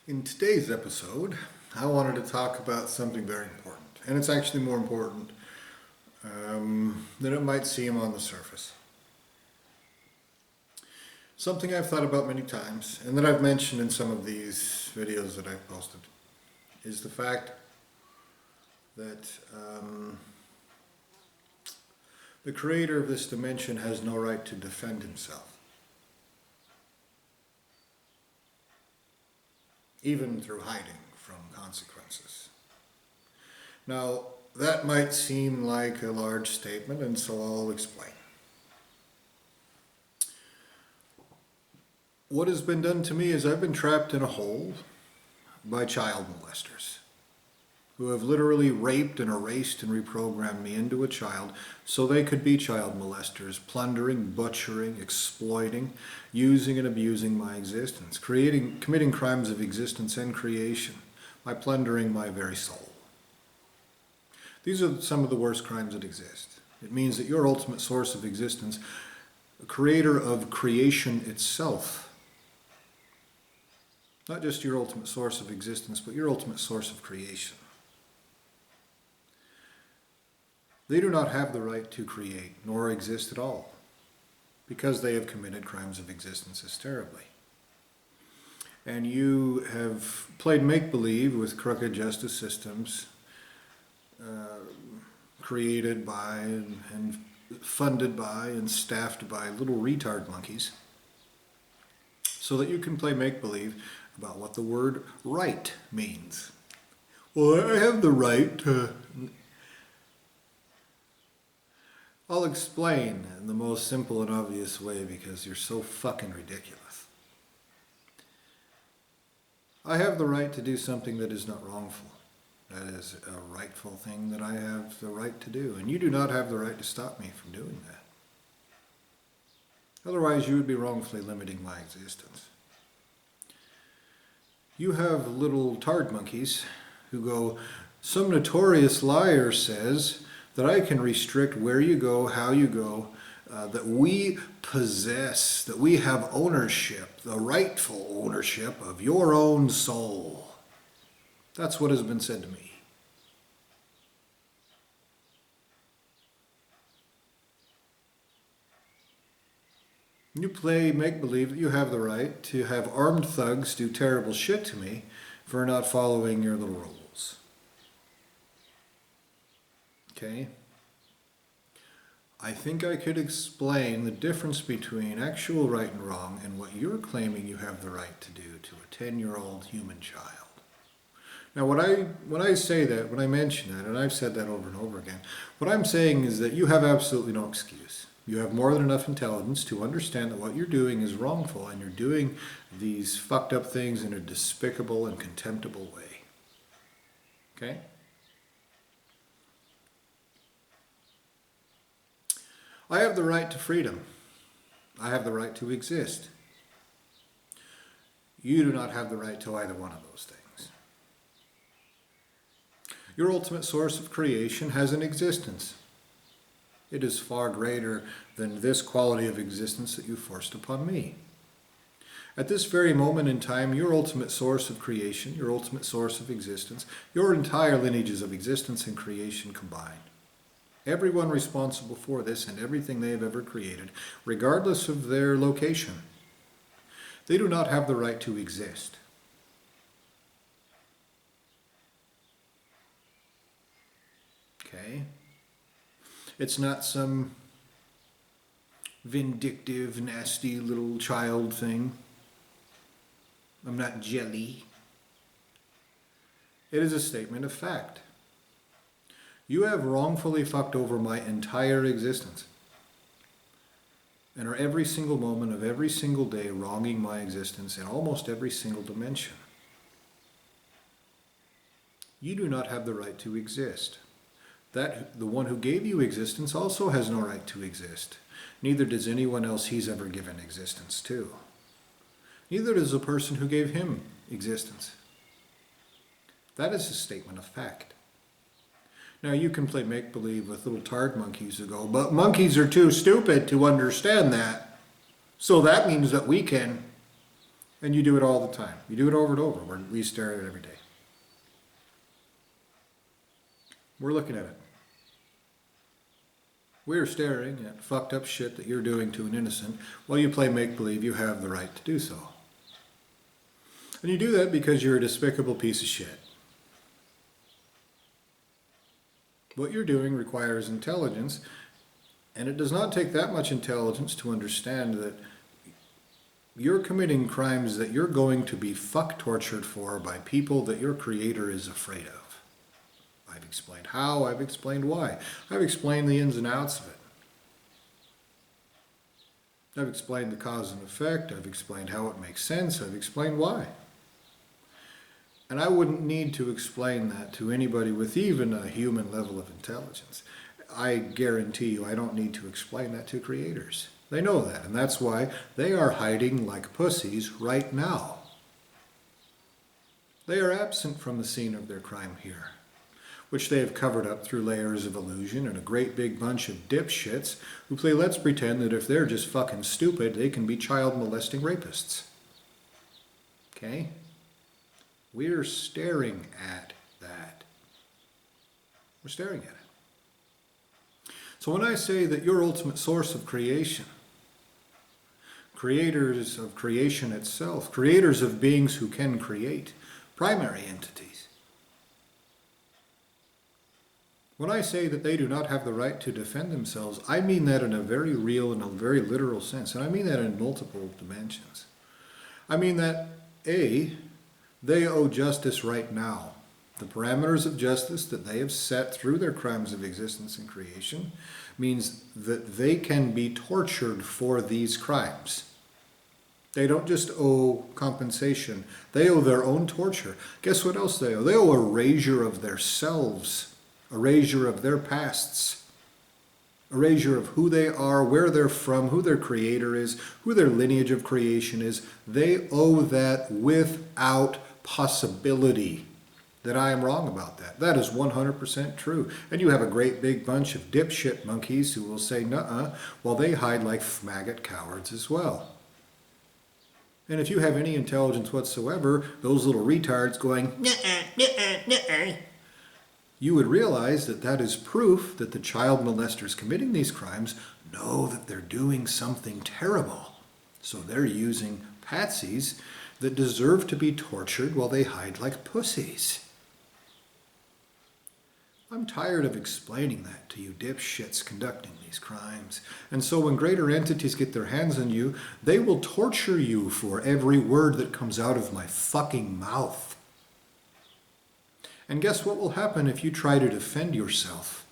In today's episode, I wanted to talk about something very important, and it's actually more important than it might seem on the surface. Something I've thought about many times, and that I've mentioned in some of these videos that I've posted, is the fact that the creator of this dimension has no right to defend himself, even through hiding from consequences. Now, that might seem like a large statement, and so I'll explain. What has been done to me is I've been trapped in a hole by child molesters who have literally raped and erased and reprogrammed me into a child so they could be child molesters, plundering, butchering, exploiting, using and abusing my existence, committing crimes of existence and creation by plundering my very soul. These are some of the worst crimes that exist. It means that your ultimate source of existence, the creator of creation itself, not just your ultimate source of existence, but your ultimate source of creation, they do not have the right to create nor exist at all because they have committed crimes of existence as terribly. And you have played make-believe with crooked justice systems created by and funded by and staffed by little retard monkeys so that you can play make-believe about what the word right means. Well, I have the right to... I'll explain in the most simple and obvious way because you're so fucking ridiculous. I have the right to do something that is not wrongful. That is a rightful thing that I have the right to do. And you do not have the right to stop me from doing that. Otherwise, you would be wrongfully limiting my existence. You have little tard monkeys who go, some notorious liar says that I can restrict where you go, how you go, that we possess, that we have ownership, the rightful ownership of your own soul. That's what has been said to me. You play make-believe that you have the right to have armed thugs do terrible shit to me for not following your little rules. Okay? I think I could explain the difference between actual right and wrong and what you're claiming you have the right to do to a 10-year-old human child. Now, when I say that, when I mention that, and I've said that over and over again, what I'm saying is that you have absolutely no excuse. You have more than enough intelligence to understand that what you're doing is wrongful and you're doing these fucked up things in a despicable and contemptible way. Okay? I have the right to freedom. I have the right to exist. You do not have the right to either one of those things. Your ultimate source of creation has an existence. It is far greater than this quality of existence that you forced upon me. At this very moment in time, your ultimate source of creation, your ultimate source of existence, your entire lineages of existence and creation combined, everyone responsible for this and everything they have ever created, regardless of their location, they do not have the right to exist. Okay? It's not some vindictive, nasty little child thing. I'm not jelly. It is a statement of fact. You have wrongfully fucked over my entire existence and are every single moment of every single day wronging my existence in almost every single dimension. You do not have the right to exist. That the one who gave you existence also has no right to exist. Neither does anyone else he's ever given existence to. Neither does the person who gave him existence. That is a statement of fact. Now you can play make-believe with little tard monkeys who go, but monkeys are too stupid to understand that. So that means that we can. And you do it all the time. You do it over and over. We stare at it every day. We're looking at it. We're staring at fucked up shit that you're doing to an innocent while you play make-believe you have the right to do so. And you do that because you're a despicable piece of shit. What you're doing requires intelligence, and it does not take that much intelligence to understand that you're committing crimes that you're going to be tortured for by people that your creator is afraid of. I've explained how, I've explained why. I've explained the ins and outs of it. I've explained the cause and effect, I've explained how it makes sense, I've explained why. And I wouldn't need to explain that to anybody with even a human level of intelligence. I guarantee you I don't need to explain that to creators. They know that, and that's why they are hiding like pussies right now. They are absent from the scene of their crime here, which they have covered up through layers of illusion and a great big bunch of dipshits who play let's pretend that if they're just fucking stupid, they can be child molesting rapists. Okay? We're staring at that. We're staring at it. So when I say that your ultimate source of creation, creators of creation itself, creators of beings who can create, primary entities, when I say that they do not have the right to defend themselves, I mean that in a very real and a very literal sense, and I mean that in multiple dimensions. I mean that, A, they owe justice right now. The parameters of justice that they have set through their crimes of existence and creation means that they can be tortured for these crimes. They don't just owe compensation. They owe their own torture. Guess what else they owe? They owe erasure of their selves, erasure of their pasts, erasure of who they are, where they're from, who their creator is, who their lineage of creation is. They owe that without possibility that I am wrong about that. That is 100% true. And you have a great big bunch of dipshit monkeys who will say, nuh-uh, while they hide like maggot cowards as well. And if you have any intelligence whatsoever, those little retards going, nuh-uh, nuh-uh, nuh-uh, you would realize that that is proof that the child molesters committing these crimes know that they're doing something terrible. So they're using patsies that deserve to be tortured while they hide like pussies. I'm tired of explaining that to you dipshits conducting these crimes. And so when greater entities get their hands on you, they will torture you for every word that comes out of my fucking mouth. And guess what will happen if you try to defend yourself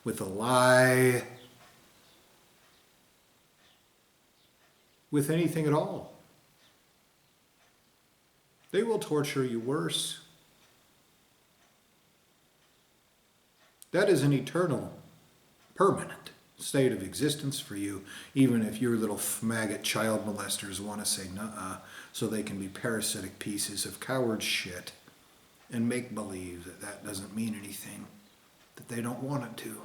with a lie, with anything at all? They will torture you worse. That is an eternal, permanent state of existence for you, even if your little maggot child molesters want to say nuh-uh, so they can be parasitic pieces of coward shit and make believe that that doesn't mean anything, that they don't want it to.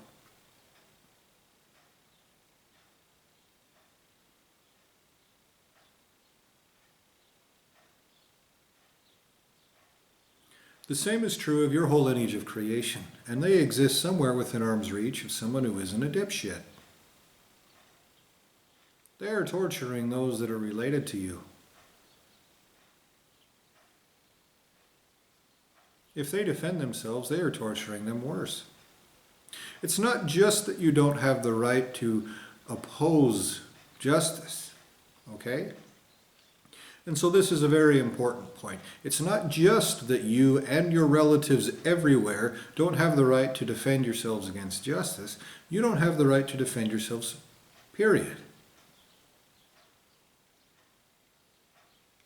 The same is true of your whole lineage of creation, and they exist somewhere within arm's reach of someone who isn't a dipshit. They are torturing those that are related to you. If they defend themselves, they are torturing them worse. It's not just that you don't have the right to oppose justice, okay? And so this is a very important point. It's not just that you and your relatives everywhere don't have the right to defend yourselves against justice. You don't have the right to defend yourselves, period.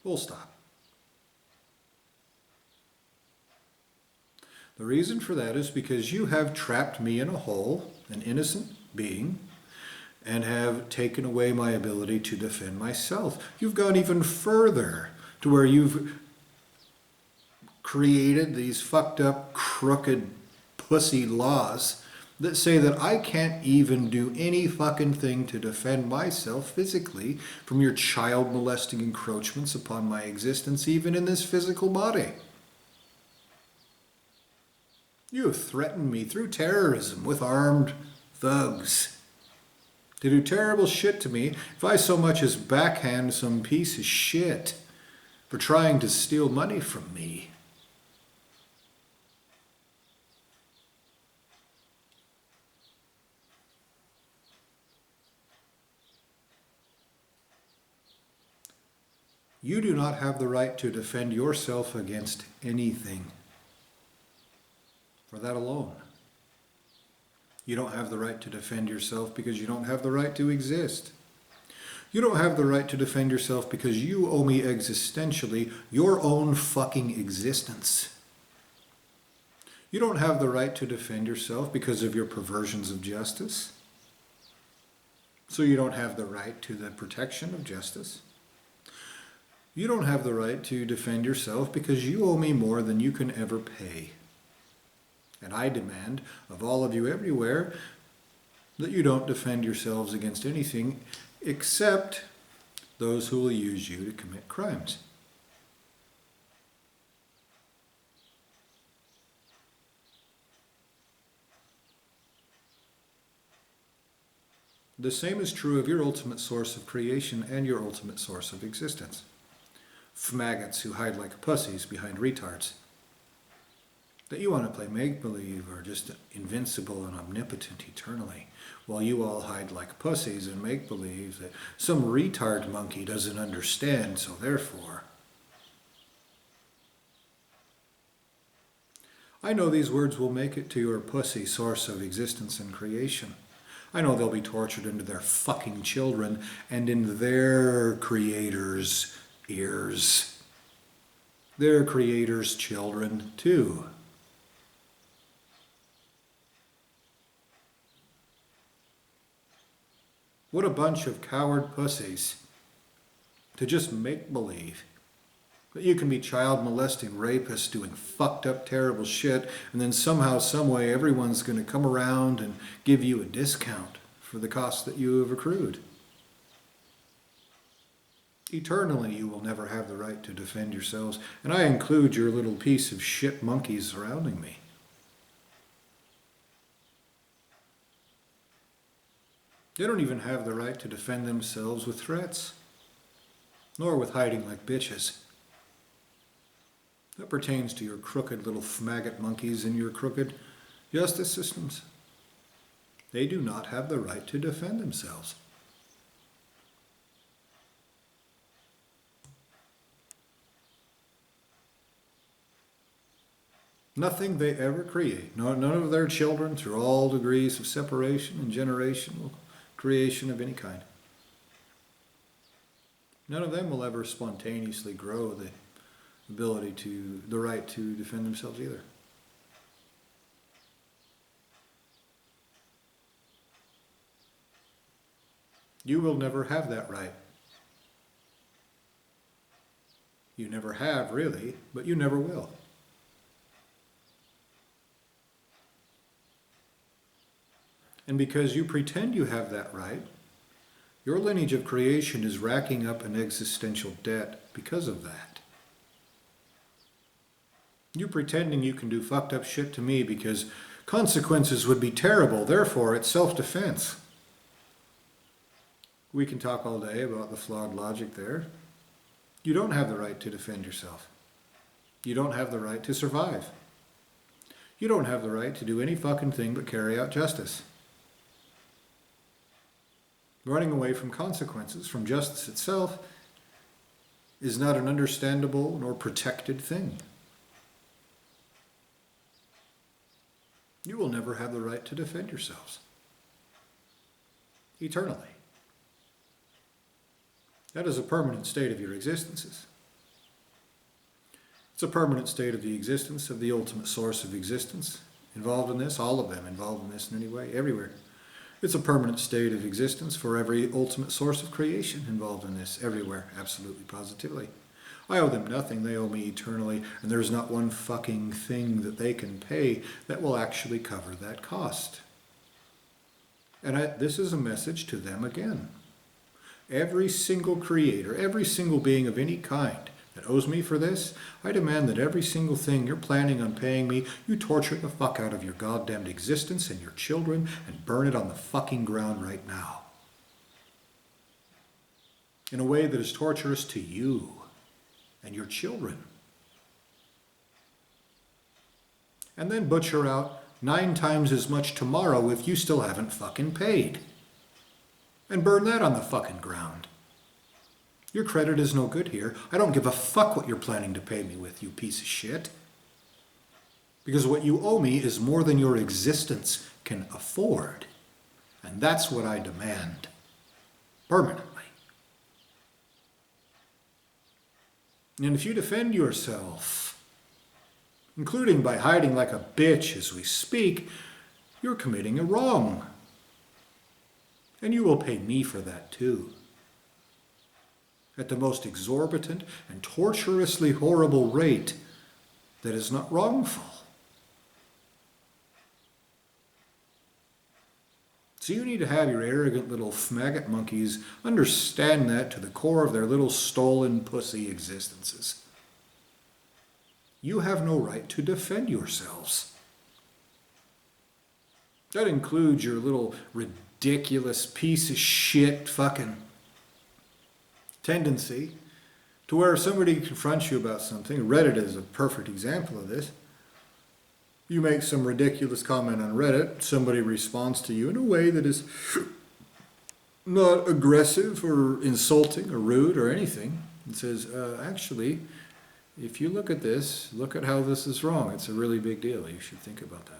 Full stop. The reason for that is because you have trapped me in a hole, an innocent being, and have taken away my ability to defend myself. You've gone even further to where you've created these fucked up, crooked, pussy laws that say that I can't even do any fucking thing to defend myself physically from your child molesting encroachments upon my existence, even in this physical body. You have threatened me through terrorism with armed thugs to do terrible shit to me if I so much as backhand some piece of shit for trying to steal money from me. You do not have the right to defend yourself against anything. For that alone. You don't have the right to defend yourself because you don't have the right to exist. You don't have the right to defend yourself because you owe me existentially your own fucking existence. You don't have the right to defend yourself because of your perversions of justice. So you don't have the right to the protection of justice. You don't have the right to defend yourself because you owe me more than you can ever pay. And I demand of all of you everywhere that you don't defend yourselves against anything except those who will use you to commit crimes. The same is true of your ultimate source of creation and your ultimate source of existence. Faggots who hide like pussies behind retards. That you want to play make-believe or just invincible and omnipotent eternally, while you all hide like pussies and make-believe that some retard monkey doesn't understand, so therefore. I know these words will make it to your pussy source of existence and creation. I know they'll be tortured into their fucking children and in their creators' ears. Their creators' children, too. What a bunch of coward pussies to just make believe that you can be child molesting rapists doing fucked up terrible shit and then somehow, someway everyone's going to come around and give you a discount for the cost that you have accrued. Eternally you will never have the right to defend yourselves, and I include your little piece of shit monkeys surrounding me. They don't even have the right to defend themselves with threats, nor with hiding like bitches. That pertains to your crooked little maggot monkeys and your crooked justice systems. They do not have the right to defend themselves. Nothing they ever create, none of their children through all degrees of separation and generational creation of any kind. None of them will ever spontaneously grow the right to defend themselves either. You will never have that right. You never have, really, but you never will. And because you pretend you have that right, your lineage of creation is racking up an existential debt because of that. You pretending you can do fucked up shit to me because consequences would be terrible, therefore it's self-defense. We can talk all day about the flawed logic there. You don't have the right to defend yourself. You don't have the right to survive. You don't have the right to do any fucking thing but carry out justice. Running away from consequences, from justice itself, is not an understandable nor protected thing. You will never have the right to defend yourselves. Eternally. That is a permanent state of your existences. It's a permanent state of the existence of the ultimate source of existence. Involved in this, all of them involved in this in any way, everywhere. It's a permanent state of existence for every ultimate source of creation involved in this, everywhere, absolutely, positively. I owe them nothing, they owe me eternally, and there's not one fucking thing that they can pay that will actually cover that cost. And this is a message to them again. Every single creator, every single being of any kind that owes me for this, I demand that every single thing you're planning on paying me, you torture the fuck out of your goddamned existence and your children and burn it on the fucking ground right now. In a way that is torturous to you and your children. And then butcher out 9 times as much tomorrow if you still haven't fucking paid. And burn that on the fucking ground. Your credit is no good here. I don't give a fuck what you're planning to pay me with, you piece of shit. Because what you owe me is more than your existence can afford. And that's what I demand. Permanently. And if you defend yourself, including by hiding like a bitch as we speak, you're committing a wrong. And you will pay me for that too. At the most exorbitant and torturously horrible rate that is not wrongful. So you need to have your arrogant little faggot monkeys understand that to the core of their little stolen pussy existences. You have no right to defend yourselves. That includes your little ridiculous piece of shit fucking tendency to where if somebody confronts you about something, Reddit is a perfect example of this. You make some ridiculous comment on Reddit, somebody responds to you in a way that is not aggressive or insulting or rude or anything. It says, actually, if you look at this, look at how this is wrong. It's a really big deal. You should think about that.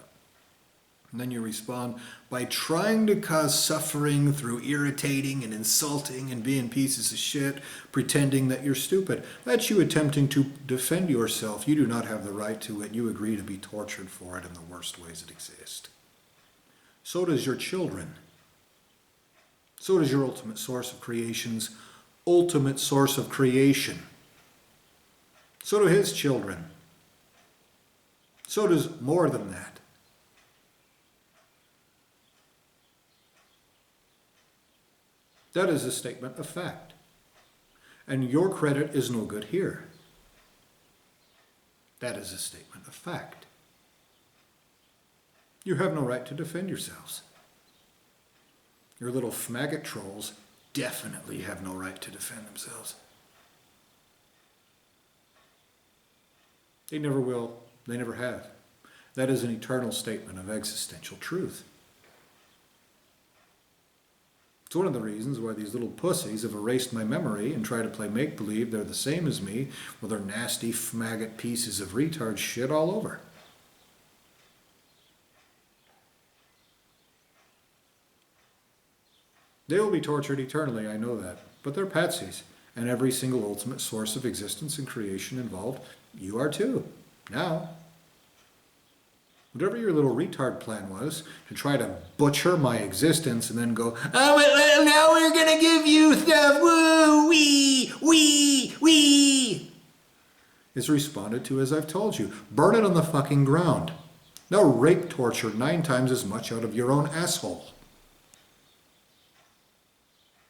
And then you respond by trying to cause suffering through irritating and insulting and being pieces of shit, pretending that you're stupid. That's you attempting to defend yourself. You do not have the right to it. You agree to be tortured for it in the worst ways that exist. So does your children. So does your ultimate source of creation's ultimate source of creation. So do his children. So does more than that. That is a statement of fact. And your credit is no good here. That is a statement of fact. You have no right to defend yourselves. Your little faggot trolls definitely have no right to defend themselves. They never will. They never have. That is an eternal statement of existential truth. It's one of the reasons why these little pussies have erased my memory and try to play make-believe they're the same as me with their nasty faggot pieces of retard shit all over. They will be tortured eternally, I know that. But they're patsies. And every single ultimate source of existence and creation involved, you are too. Now. Whatever your little retard plan was, to try to butcher my existence and then go, oh, well, now we're going to give you stuff, woo, wee, is responded to as I've told you. Burn it on the fucking ground. Now rape torture 9 times as much out of your own asshole.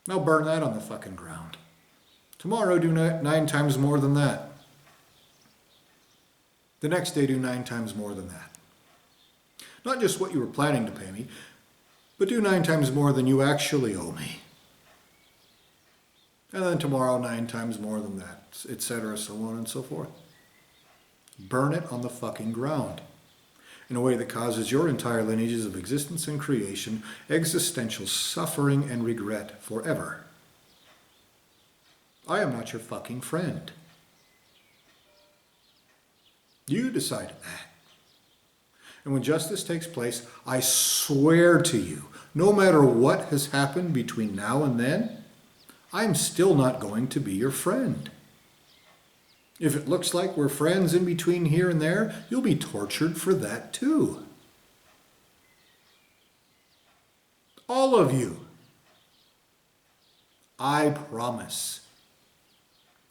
Now burn that on the fucking ground. Tomorrow do 9 times more than that. The next day do 9 times more than that. Not just what you were planning to pay me, but do 9 times more than you actually owe me. And then tomorrow 9 times more than that, etc., so on and so forth. Burn it on the fucking ground. In a way that causes your entire lineages of existence and creation existential suffering and regret forever. I am not your fucking friend. You decided that. And when justice takes place, I swear to you, no matter what has happened between now and then, I'm still not going to be your friend. If it looks like we're friends in between here and there, you'll be tortured for that too. All of you. I promise.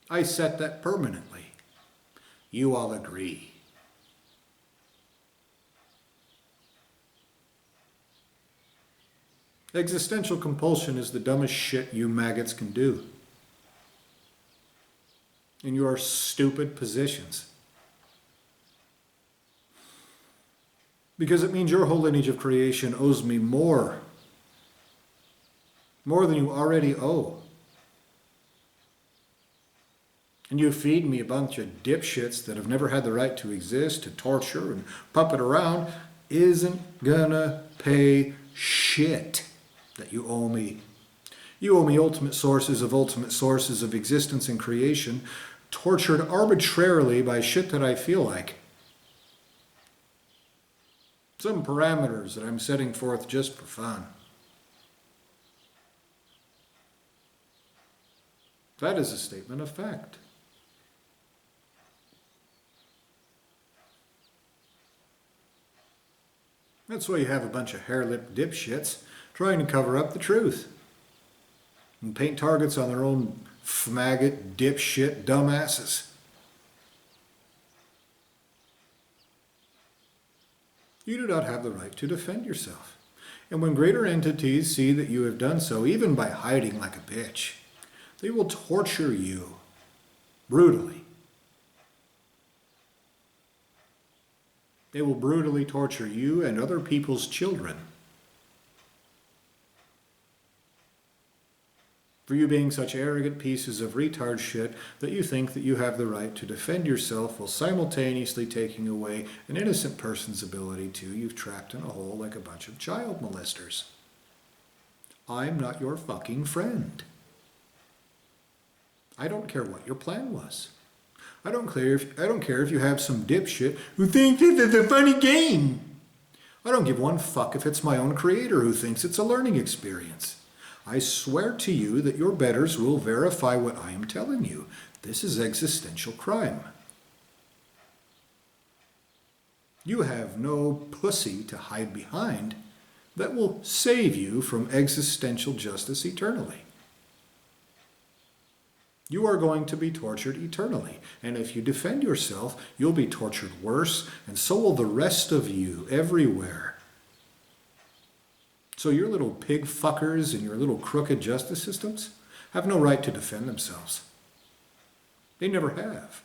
I set that permanently. You all agree. Existential compulsion is the dumbest shit you maggots can do in your stupid positions. Because it means your whole lineage of creation owes me more than you already owe. And you feed me a bunch of dipshits that have never had the right to exist, to torture and puppet around, isn't gonna pay shit that you owe me. You owe me ultimate sources of existence and creation, tortured arbitrarily by shit that I feel like. Some parameters that I'm setting forth just for fun. That is a statement of fact. That's why you have a bunch of hair-lipped dipshits trying to cover up the truth and paint targets on their own faggot, dipshit, dumbasses. You do not have the right to defend yourself. And when greater entities see that you have done so, even by hiding like a bitch, they will torture you brutally. They will brutally torture you and other people's children for you being such arrogant pieces of retard shit that you think that you have the right to defend yourself while simultaneously taking away an innocent person's ability to. You've trapped in a hole like a bunch of child molesters. I'm not your fucking friend. I don't care what your plan was. I don't care if you have some dipshit who thinks this is a funny game. I don't give one fuck if it's my own creator who thinks it's a learning experience. I swear to you that your betters will verify what I am telling you. This is existential crime. You have no pussy to hide behind that will save you from existential justice eternally. You are going to be tortured eternally. And if you defend yourself, you'll be tortured worse, and so will the rest of you everywhere. So your little pig fuckers and your little crooked justice systems have no right to defend themselves. They never have.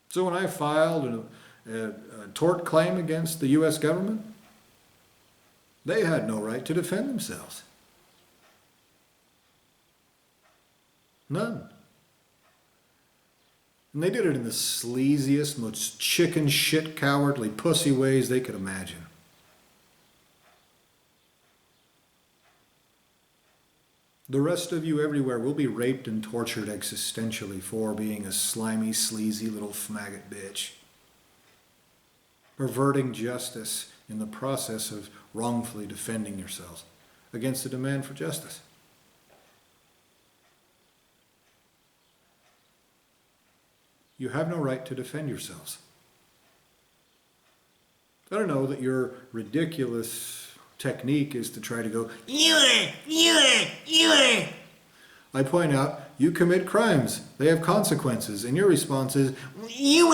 So when I filed a tort claim against the U.S. government, they had no right to defend themselves. None. And they did it in the sleaziest, most chicken shit, cowardly, pussy ways they could imagine. The rest of you everywhere will be raped and tortured existentially for being a slimy, sleazy little faggot bitch. Perverting justice in the process of wrongfully defending yourselves against the demand for justice. You have no right to defend yourselves. I don't know that your ridiculous technique is to try to go, you. I point out, you commit crimes. They have consequences. And your response is, you.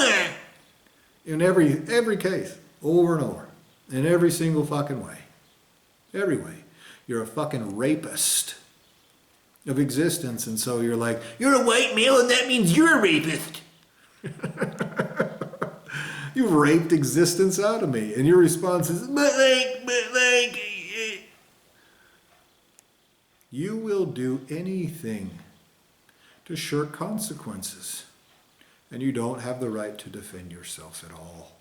In every case, over and over. In every single fucking way. Every way. You're a fucking rapist of existence. And so you're like, you're a white male and that means you're a rapist. You've raped existence out of me. And your response is, but like. You will do anything to shirk consequences. And you don't have the right to defend yourself at all.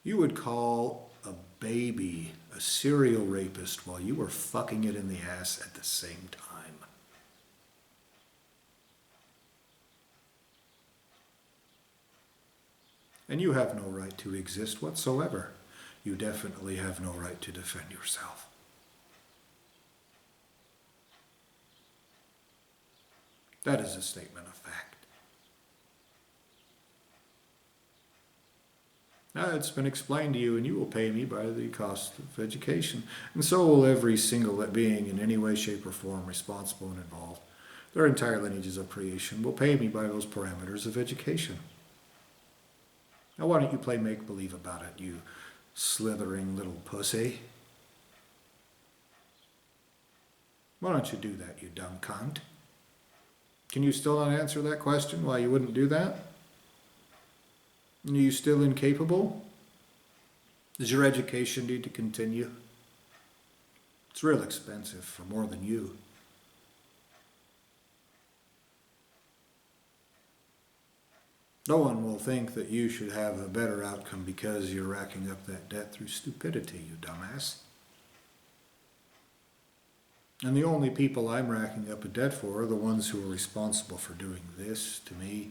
You would call a baby a serial rapist while you were fucking it in the ass at the same time. And you have no right to exist whatsoever. You definitely have no right to defend yourself. That is a statement of fact. Now it's been explained to you, and you will pay me by the cost of education. And so will every single being in any way, shape, or form responsible and involved. Their entire lineages of creation will pay me by those parameters of education. Now why don't you play make-believe about it, you slithering little pussy? Why don't you do that, you dumb cunt? Can you still not answer that question, why you wouldn't do that? Are you still incapable? Does your education need to continue? It's real expensive for more than you. No one will think that you should have a better outcome because you're racking up that debt through stupidity, you dumbass. And the only people I'm racking up a debt for are the ones who are responsible for doing this to me,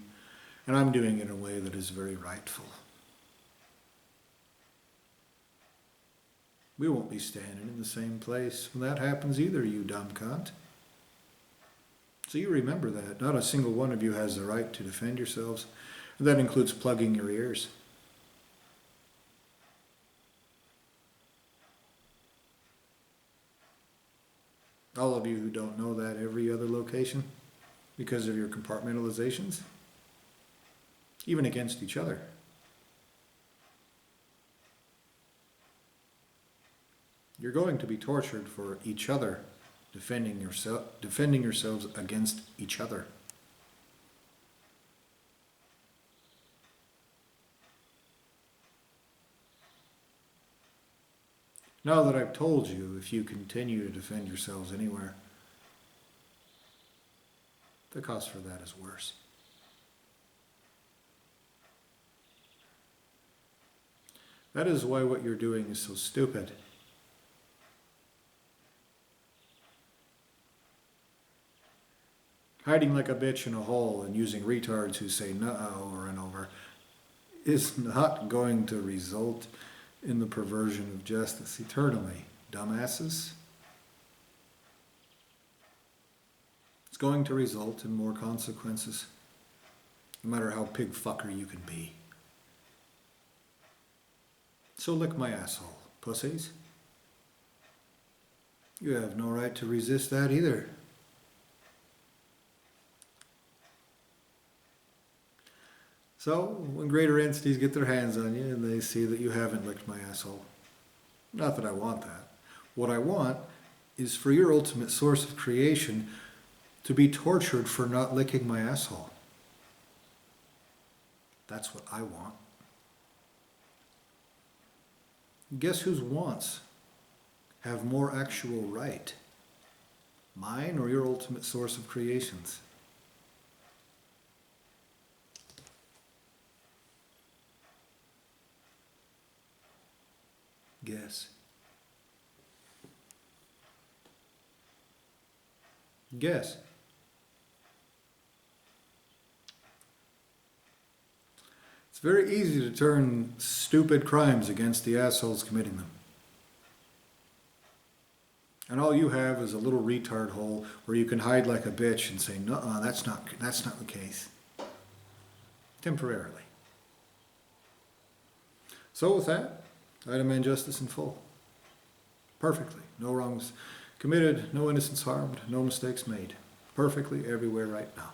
and I'm doing it in a way that is very rightful. We won't be standing in the same place when that happens either, you dumb cunt. So you remember that. Not a single one of you has the right to defend yourselves. And that includes plugging your ears. All of you who don't know that, every other location, because of your compartmentalizations, even against each other. You're going to be tortured for each other, defending yourselves against each other. Now that I've told you, if you continue to defend yourselves anywhere, the cost for that is worse. That is why what you're doing is so stupid. Hiding like a bitch in a hole and using retards who say "nuh" over and over is not going to result in the perversion of justice eternally, dumbasses. It's going to result in more consequences, no matter how pig fucker you can be. So lick my asshole, pussies. You have no right to resist that either. So, when greater entities get their hands on you and they see that you haven't licked my asshole, not that I want that. What I want is for your ultimate source of creation to be tortured for not licking my asshole. That's what I want. Guess whose wants have more actual right? Mine or your ultimate source of creations? Guess. Guess. It's very easy to turn stupid crimes against the assholes committing them. And all you have is a little retard hole where you can hide like a bitch and say, "Nuh-uh, that's not the case." Temporarily. So with that, I demand justice in full. Perfectly. No wrongs committed, no innocents harmed, no mistakes made. Perfectly everywhere right now.